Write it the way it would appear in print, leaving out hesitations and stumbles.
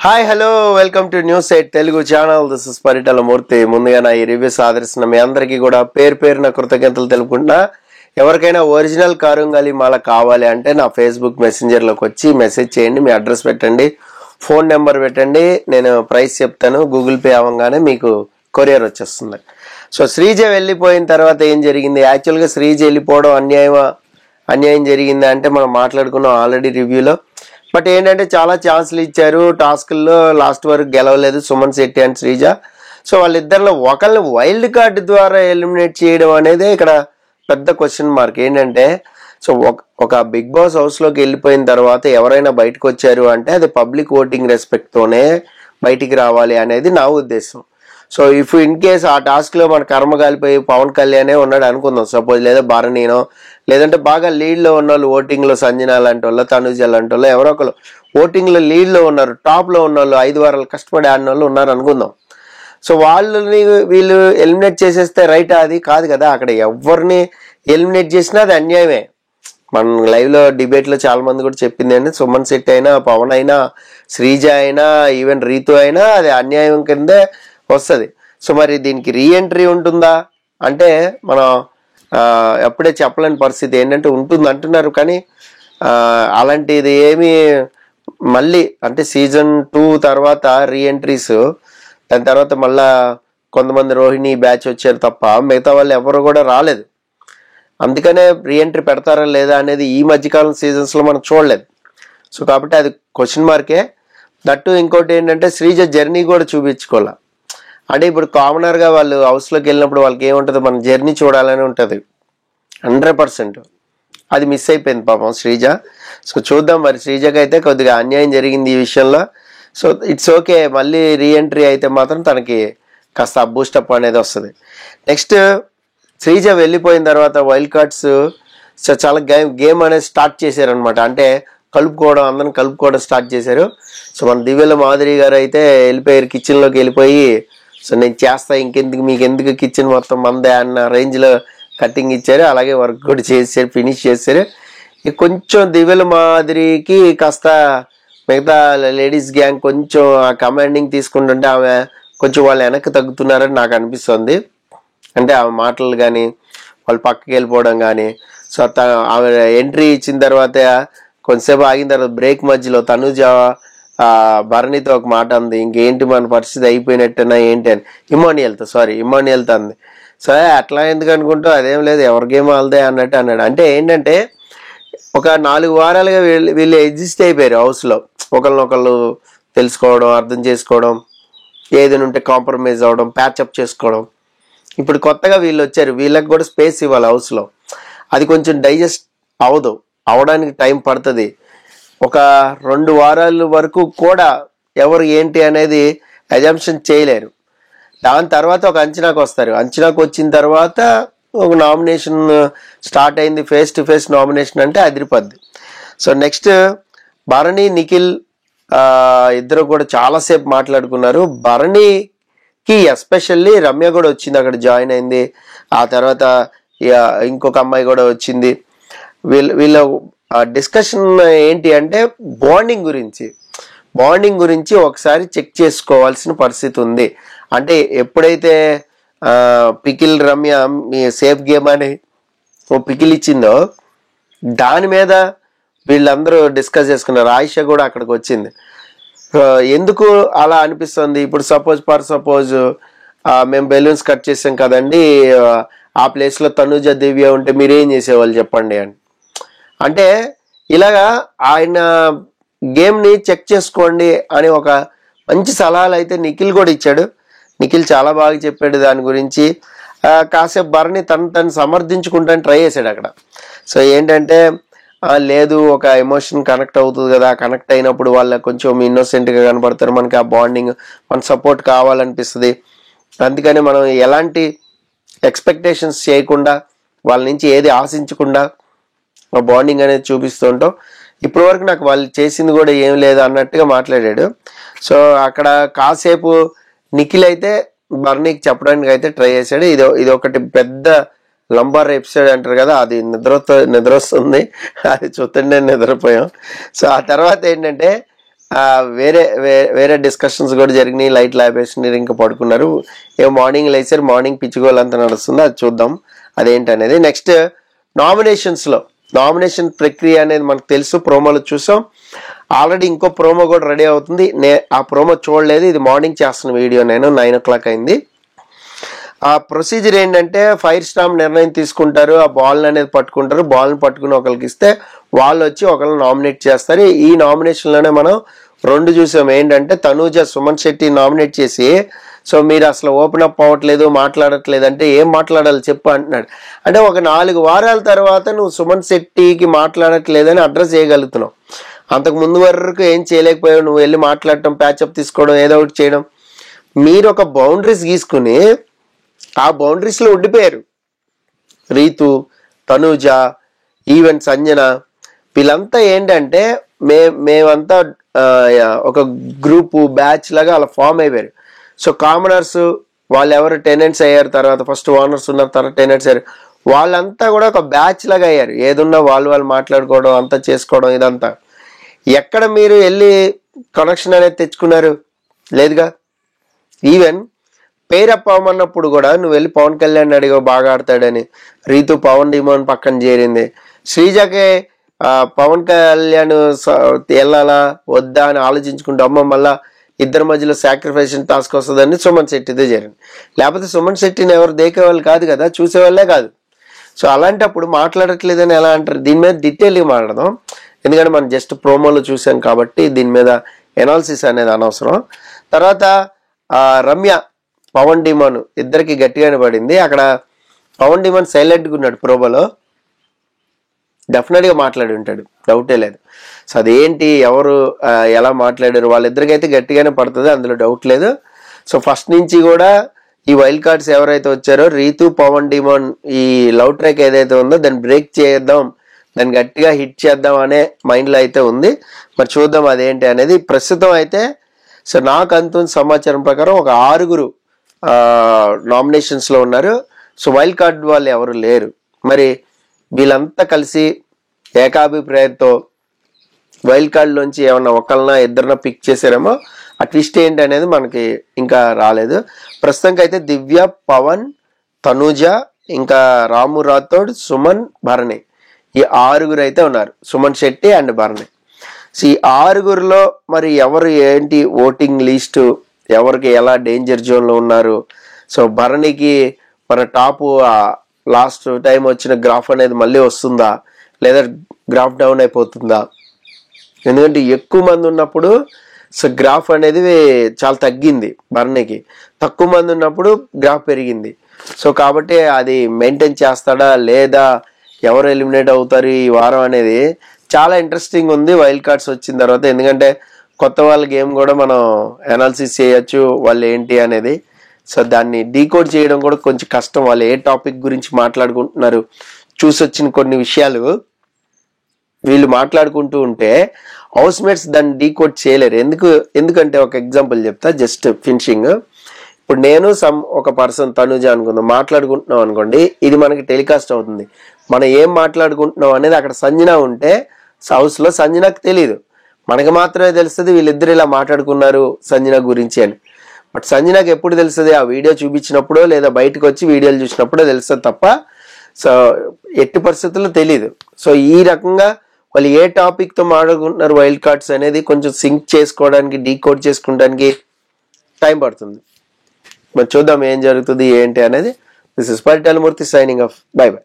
Hi hello welcome to news 8 Telugu channel. This is Paritala Murthy. ముందుగా నా ఈ రివ్యూస్ ఆదరిస్తున్న మీ అందరికీ కూడా పేరున కృతజ్ఞతలు తెలుపుకుంటున్నా. ఎవరికైనా ఒరిజినల్ కారుంగాలి మాల కావాలి అంటే నా ఫేస్బుక్ మెసెంజర్లోకి వచ్చి మెసేజ్ చేయండి, మీ అడ్రస్ పెట్టండి, ఫోన్ నెంబర్ పెట్టండి, నేను ప్రైస్ చెప్తాను. గూగుల్ పే అవ్వగానే మీకు కొరియర్ వచ్చేస్తుంది. సో శ్రీజ వెళ్ళిపోయిన తర్వాత ఏం జరిగింది? యాక్చువల్గా శ్రీజ వెళ్ళిపోవడం అన్యాయం జరిగింది అంటే మనం మాట్లాడుకున్నాం ఆల్రెడీ రివ్యూలో. బట్ ఏంటంటే చాలా ఛాన్స్లు ఇచ్చారు, టాస్క్ల్లో లాస్ట్ వరకు గెలవలేదు సుమన్ శెట్టి అండ్ శ్రీజ. సో వాళ్ళిద్దరిలో ఒకళ్ళని వైల్డ్ కార్డ్ ద్వారా ఎలిమినేట్ చేయడం అనేది ఇక్కడ పెద్ద క్వశ్చన్ మార్క్. ఏంటంటే సో ఒక బిగ్ బాస్ హౌస్లోకి వెళ్ళిపోయిన తర్వాత ఎవరైనా బయటకు వచ్చారు అంటే అది పబ్లిక్ ఓటింగ్ రెస్పెక్ట్తోనే బయటికి రావాలి అనేది నా ఉద్దేశం. సో ఇఫ్ ఇన్ కేస్ ఆ టాస్క్లో మన కర్మ కాలిపోయి పవన్ కళ్యాణే ఉన్నాడు అనుకుందాం సపోజ్, లేదా భరణీనో, లేదంటే బాగా లీడ్లో ఉన్న వాళ్ళు ఓటింగ్లో సంజన లాంటి వాళ్ళు, తనుజ లాంటి వాళ్ళు, ఎవరో ఒకరు ఓటింగ్లో లీడ్లో ఉన్నారు, టాప్లో ఉన్న వాళ్ళు, 5 వారాలు కష్టపడి ఆడిన వాళ్ళు ఉన్నారు అనుకుందాం. సో వాళ్ళని వీళ్ళు ఎలిమినేట్ చేసేస్తే రైట్? అది కాదు కదా. అక్కడ ఎవరిని ఎలిమినేట్ చేసినా అది అన్యాయమే. మన లైవ్లో డిబేట్లో చాలా మంది కూడా చెప్పింది అండి, సుమన్ శెట్టి అయినా, పవన్ అయినా, శ్రీజ అయినా, ఈవెన్ రీతు అయినా అది అన్యాయం కిందే వస్తుంది. సో మరి దీనికి రీఎంట్రీ ఉంటుందా అంటే మనం ఎప్పుడే చెప్పలేని పరిస్థితి. ఏంటంటే ఉంటుంది అంటున్నారు, కానీ అలాంటిది ఏమి మళ్ళీ అంటే సీజన్ 2 తర్వాత రీఎంట్రీస్, దాని తర్వాత మళ్ళా కొంతమంది రోహిణి బ్యాచ్ వచ్చారు తప్ప మిగతా వాళ్ళు ఎవరు కూడా రాలేదు. అందుకనే రీఎంట్రీ పెడతారా లేదా అనేది ఈ మధ్యకాలం సీజన్స్లో మనం చూడలేదు. సో కాబట్టి అది క్వశ్చన్ మార్కే. దట్టు ఇంకోటి ఏంటంటే శ్రీజ జర్నీ కూడా చూపించుకోవాలి. అంటే ఇప్పుడు కామనర్గా వాళ్ళు హౌస్లోకి వెళ్ళినప్పుడు వాళ్ళకి ఏముంటుంది, మన జర్నీ చూడాలని ఉంటుంది 100%. అది మిస్ అయిపోయింది పాపం శ్రీజ. సో చూద్దాం, మరి శ్రీజకి అయితే కొద్దిగా అన్యాయం జరిగింది ఈ విషయంలో. సో ఇట్స్ ఓకే, మళ్ళీ రీఎంట్రీ అయితే మాత్రం తనకి కాస్త బూస్టప్ అనేది వస్తుంది. నెక్స్ట్ శ్రీజ వెళ్ళిపోయిన తర్వాత వైల్డ్ కార్డ్స్ చాలా గేమ్ అనేది స్టార్ట్ చేశారనమాట. అంటే అందరిని కలుపుకోవడం స్టార్ట్ చేశారు. సో మన దివ్యల మాధురి గారు అయితే వెళ్ళిపోయారు, కిచెన్లోకి వెళ్ళిపోయి సో నేను చేస్తా, మీకు ఎందుకు కిచెన్ మొత్తం మందే అన్న రేంజ్లో కటింగ్ ఇచ్చారు. అలాగే వర్క్ కూడా చేశారు, ఫినిష్ చేశారు. కొంచెం దివ్యల మాదిరికి కాస్త మిగతా లేడీస్ గ్యాంగ్ కొంచెం ఆ కమాండింగ్ తీసుకుంటుంటే ఆమె కొంచెం వాళ్ళు వెనక్కి తగ్గుతున్నారని నాకు అనిపిస్తుంది. అంటే ఆమె మాటలు కానీ, వాళ్ళు పక్కకి వెళ్ళిపోవడం కానీ. సో ఆమె ఎంట్రీ ఇచ్చిన తర్వాత కొంతసేపు ఆగిన తర్వాత బ్రేక్ మధ్యలో తనుజ భరణితో ఒక మాట అంది, ఇంకేంటి మన పరిస్థితి అయిపోయినట్టేనా ఏంటి అని. ఇమానియల్తో అంది. సో అట్లా ఎందుకు అనుకుంటూ అదేం లేదు, ఎవరికేమో వాళ్ళదే అన్నట్టు అన్నాడు. అంటే ఏంటంటే ఒక 4 వారాలుగా వీళ్ళు ఎగ్జిస్ట్ అయిపోయారు హౌస్లో, ఒకళ్ళనొకళ్ళు తెలుసుకోవడం, అర్థం చేసుకోవడం, ఏదైనా ఉంటే కాంప్రమైజ్ అవ్వడం, ప్యాచప్ చేసుకోవడం. ఇప్పుడు కొత్తగా వీళ్ళు వచ్చారు, వీళ్ళకి కూడా స్పేస్ ఇవ్వాలి హౌస్లో. అది కొంచెం డైజెస్ట్ అవడానికి టైం పడుతుంది. ఒక 2 వారాల వరకు కూడా ఎవరు ఏంటి అనేది అజంప్షన్ చేయలేరు. దాని తర్వాత ఒక అంచనాకు వస్తారు. అంచనాకు వచ్చిన తర్వాత ఒక నామినేషన్ స్టార్ట్ అయింది, ఫేస్ టు ఫేస్ నామినేషన్ అంటే అదిరిపోద్ది. సో నెక్స్ట్ భరణి, నిఖిల్ ఇద్దరు కూడా చాలాసేపు మాట్లాడుకున్నారు. భరణికి ఎస్పెషల్లీ రమ్య కూడా వచ్చింది, అక్కడ జాయిన్ అయింది. ఆ తర్వాత ఇంకొక అమ్మాయి కూడా వచ్చింది. వీళ్ళ డిస్కషన్ ఏంటి అంటే బాండింగ్ గురించి ఒకసారి చెక్ చేసుకోవాల్సిన పరిస్థితి ఉంది. అంటే ఎప్పుడైతే పికిల్ రమ్య మీ సేఫ్ గేమ్ అని ఓ పికిల్ ఇచ్చిందో దాని మీద వీళ్ళందరూ డిస్కస్ చేసుకున్నారు. ఆయిషా కూడా అక్కడికి వచ్చింది. ఎందుకు అలా అనిపిస్తుంది? ఇప్పుడు సపోజ్ మేము బెలూన్స్ కట్ చేసాం కదండి, ఆ ప్లేస్లో తనుజ, దివ్య ఉంటే మీరేం చేసేవాళ్ళు చెప్పండి అని. అంటే ఇలాగా ఆయన గేమ్ని చెక్ చేసుకోండి అని ఒక మంచి సలహాలు అయితే నిఖిల్ కూడా ఇచ్చాడు. నిఖిల్ చాలా బాగా చెప్పాడు దాని గురించి. కాసేపు భరణి తను సమర్థించుకుంటాను ట్రై చేశాడు అక్కడ. సో ఏంటంటే లేదు, ఒక ఎమోషన్ కనెక్ట్ అవుతుంది కదా, కనెక్ట్ అయినప్పుడు వాళ్ళకి కొంచెం ఇన్నోసెంట్గా కనపడతారు, మనకి ఆ బాండింగ్, మన సపోర్ట్ కావాలనిపిస్తుంది. అందుకని మనం ఎలాంటి ఎక్స్పెక్టేషన్స్ చేయకుండా, వాళ్ళ నుంచి ఏది ఆశించకుండా బాండింగ్ అనేది చూపిస్తూ ఉంటాం. ఇప్పటి వరకు నాకు వాళ్ళు చేసింది కూడా ఏం లేదు అన్నట్టుగా మాట్లాడాడు. సో అక్కడ కాసేపు నిఖిల్ అయితే భరణికి చెప్పడానికి అయితే ట్రై చేశాడు. ఇది ఒకటి పెద్ద లంబార్ ఎపిసోడ్ అంటారు కదా, అది నిద్ర వస్తుంది, అది చూస్తుండే నిద్రపోయాం. సో ఆ తర్వాత ఏంటంటే వేరే డిస్కషన్స్ కూడా జరిగినాయి. లైట్ లాపేసినారు, ఇంకా పడుకున్నారు. మార్నింగ్ లేచారు, మార్నింగ్ పిచ్చుకోవాలి అంత నడుస్తుంది. అది చూద్దాం అదేంటనేది. నెక్స్ట్ నామినేషన్ ప్రక్రియ అనేది మనకు తెలుసు, ప్రోమోలో చూసాం. ఆల్రెడీ ఇంకో ప్రోమో కూడా రెడీ అవుతుంది. ఆ ప్రోమో చూడలేదు, ఇది మార్నింగ్ చేస్తున్న వీడియో, నేను 9 o'clock అయింది. ఆ ప్రొసీజర్ ఏంటంటే ఫైర్ స్టాంప్ నిర్ణయం తీసుకుంటారు, ఆ బాల్ అనేది పట్టుకుంటారు, బాల్ని పట్టుకుని ఒకరికి ఇస్తే వాళ్ళు వచ్చి ఒకరిని నామినేట్ చేస్తారు. ఈ నామినేషన్లోనే మనం 2 చూసాం. ఏంటంటే తనూజ సుమన్ శెట్టి నామినేట్ చేసి, సో మీరు అసలు ఓపెన్ అప్ అవ్వట్లేదు, మాట్లాడట్లేదు అంటే ఏం మాట్లాడాలి చెప్పు అంటున్నాడు. అంటే ఒక 4 వారాల తర్వాత నువ్వు సుమన్ శెట్టికి మాట్లాడట్లేదని అడ్రస్ చేయగలుగుతున్నావు. అంతకు ముందు వరకు ఏం చేయలేకపోయావు. నువ్వు వెళ్ళి మాట్లాడటం, ప్యాచప్ తీసుకోవడం, ఏదో ఒకటి చేయడం. మీరు ఒక బౌండరీస్ గీసుకుని ఆ బౌండరీస్లో ఉండిపోయారు. రీతు, తనూజ, ఈవెన్ సంజన, వీళ్ళంతా ఏంటంటే మేమంతా ఒక గ్రూపు బ్యాచ్ లాగా అలా ఫామ్ అయిపోయారు. సో కామనర్స్ వాళ్ళు ఎవరు టెనెంట్స్ అయ్యారు, తర్వాత ఫస్ట్ ఓనర్స్ ఉన్నారు, తర్వాత టెనెంట్స్ అయ్యారు, వాళ్ళంతా కూడా ఒక బ్యాచ్ లాగా అయ్యారు. ఏదున్నా వాళ్ళు మాట్లాడుకోవడం, అంతా చేసుకోవడం, ఇదంతా. ఎక్కడ మీరు వెళ్ళి కనెక్షన్ అనేది తెచ్చుకున్నారు? లేదుగా. ఈవెన్ పేరప్ అవ్వమన్నప్పుడు కూడా నువ్వు వెళ్ళి పవన్ కళ్యాణ్ అడిగావు బాగా ఆడతాడని. రీతు పవన్ డిమోన్ పక్కన చేరింది. శ్రీజకే పవన్ కళ్యాణ్ వెళ్ళాలా వద్దా అని ఆలోచించుకుంటూ అమ్మ మళ్ళా ఇద్దరి మధ్యలో సాక్రిఫైస్ టాస్క్ వస్తుందని సుమన్ శెట్టిదే చేరింది. లేకపోతే సుమన్ శెట్టిని ఎవరు దేకేవాళ్ళు కాదు కదా, చూసేవాళ్ళే కాదు. సో అలాంటప్పుడు మాట్లాడట్లేదని ఎలా అంటారు? దీని మీద డీటెయిల్గా మాట్లాడదాం, ఎందుకంటే మనం జస్ట్ ప్రోమోలో చూసాం కాబట్టి దీని మీద ఎనాలిసిస్ అనేది అనవసరం. తర్వాత రమ్య, పవన్ డిమాన్ ఇద్దరికి గట్టిగానే పడింది. అక్కడ పవన్ డిమాన్ సైలెంట్గా ఉన్నాడు ప్రోమోలో, డెఫినెట్గా మాట్లాడి ఉంటాడు, డౌటే లేదు. సో అదేంటి, ఎవరు ఎలా మాట్లాడారు, వాళ్ళిద్దరికైతే గట్టిగానే పడుతుంది, అందులో డౌట్ లేదు. సో ఫస్ట్ నుంచి కూడా ఈ వైల్డ్ కార్డ్స్ ఎవరైతే వచ్చారో రీతు, పవన్ డిమాన్, ఈ లవ్ ట్రాక్ ఏదైతే ఉందో దాన్ని బ్రేక్ చేద్దాం, దాన్ని గట్టిగా హిట్ చేద్దాం అనే మైండ్లో అయితే ఉంది. మరి చూద్దాం అదేంటి అనేది. ప్రస్తుతం అయితే సో నాకు అంతున్న సమాచారం ప్రకారం ఒక 6 నామినేషన్స్లో ఉన్నారు. సో వైల్డ్ కార్డ్ వాళ్ళు ఎవరు లేరు. మరి వీళ్ళంతా కలిసి ఏకాభిప్రాయంతో వైల్డ్ కార్డ్లోంచి ఏమన్నా ఒకళ్ళన ఇద్దరిన పిక్ చేశారేమో. ఆ ట్విస్ట్ ఏంటి అనేది మనకి ఇంకా రాలేదు. ప్రస్తుతానికి అయితే దివ్య, పవన్, తనూజ, ఇంకా రాము రాథోడ్, సుమన్, భరణి, ఈ 6 అయితే ఉన్నారు. సుమన్ శెట్టి అండ్ భరణి. సో ఈ 6లో మరి ఎవరు ఏంటి ఓటింగ్ లిస్టు, ఎవరికి ఎలా డేంజర్ జోన్లో ఉన్నారు. సో భరణికి మన టాపు లాస్ట్ టైం వచ్చిన గ్రాఫ్ అనేది మళ్ళీ వస్తుందా, లేదా గ్రాఫ్ డౌన్ అయిపోతుందా? ఎందుకంటే ఎక్కువ మంది ఉన్నప్పుడు సో గ్రాఫ్ అనేది చాలా తగ్గింది భరణికి, తక్కువ మంది ఉన్నప్పుడు గ్రాఫ్ పెరిగింది. సో కాబట్టి అది మెయింటైన్ చేస్తాడా లేదా, ఎవరు ఎలిమినేట్ అవుతారు ఈ వారం అనేది చాలా ఇంట్రెస్టింగ్ ఉంది వైల్డ్ కార్డ్స్ వచ్చిన తర్వాత. ఎందుకంటే కొత్త వాళ్ళ గేమ్ కూడా మనం అనాలిసిస్ చేయొచ్చు వాళ్ళు ఏంటి అనేది. సో దాన్ని డీకోడ్ చేయడం కూడా కొంచెం కష్టం. వాళ్ళు ఏ టాపిక్ గురించి మాట్లాడుకుంటున్నారు, చూసొచ్చిన కొన్ని విషయాలు వీళ్ళు మాట్లాడుకుంటూ ఉంటే హౌస్ మేట్స్ దాన్ని డీకోడ్ చేయలేరు. ఎందుకంటే ఒక ఎగ్జాంపుల్ చెప్తా, జస్ట్ ఫినిషింగ్. ఇప్పుడు నేను ఒక పర్సన్ తనుజ అనుకుందాం, మాట్లాడుకుంటున్నాం అనుకోండి, ఇది మనకి టెలికాస్ట్ అవుతుంది. మనం ఏం మాట్లాడుకుంటున్నాం అనేది అక్కడ సంజన ఉంటే హౌస్లో సంజనకు తెలియదు, మనకి మాత్రమే తెలుస్తుంది వీళ్ళిద్దరు ఇలా మాట్లాడుకున్నారు సంజన గురించి అని. బట్ సంజనకు ఎప్పుడు తెలుస్తుంది? ఆ వీడియో చూపించినప్పుడు లేదా బయటకు వచ్చి వీడియోలు చూసినప్పుడే తెలుస్తుంది తప్ప సో ఎట్టి పరిస్థితుల్లో తెలియదు. సో ఈ రకంగా వాళ్ళు ఏ టాపిక్తో మాట్లాడుకుంటున్నారు వైల్డ్ కార్డ్స్ అనేది కొంచెం సింక్ చేసుకోవడానికి, డీకోడ్ చేసుకోవడానికి టైం పడుతుంది. మరి చూద్దాం ఏం జరుగుతుంది ఏంటి అనేది. This is Paritala Murthy signing off. By by.